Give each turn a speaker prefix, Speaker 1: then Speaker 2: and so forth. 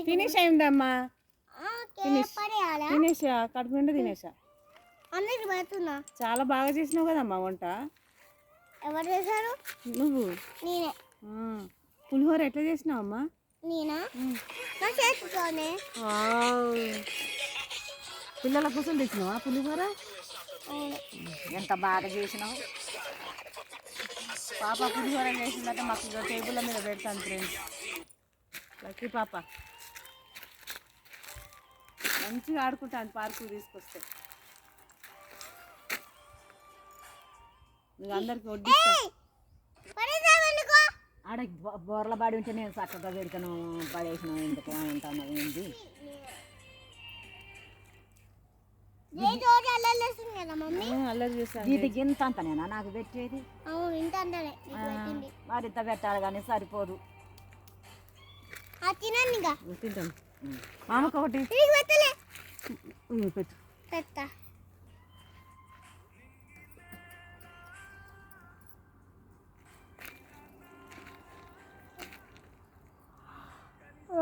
Speaker 1: తినేసా ఏందమ్మా తినేసా కడుపు నిండా తినేసా చాలా బాగా చేసినావు కదమ్మా వంట.
Speaker 2: ఎవరు చేశారు?
Speaker 1: నువ్వు.
Speaker 2: నేనే.
Speaker 1: పులిహోర ఎట్లా చేసినావు అమ్మా?
Speaker 2: నేనా? నా చేతితోనే.
Speaker 1: పిల్లల కోసం తెచ్చినావా పులిహోర?
Speaker 3: ఎంత బాగా చేసినావు.
Speaker 1: పాప పులిహోర చేసిందంటే మాకు టేబుల్ మీద పెడతాను ఫ్రెండ్స్. లక్కీ పాప మంచిగా ఆడుకుంటాను పార్కు తీసుకొస్తే. నువ్వు అందరికి వడ్డిస్తా.
Speaker 3: ఆడ బోర్ల బాడి ఉంటే నేను చక్కగా పెడతాను పడేసిన ఎందుకు ఉంటాను ఏంటి.
Speaker 1: అల్లరి చేస్తాను.
Speaker 3: ఇది గింత అంతనేనా నాకు పెట్టేది? మరి ఇంత పెట్టాలి కానీ సరిపోదు.
Speaker 1: తింటాను. మామకు ఒకటి
Speaker 2: పెట్టు.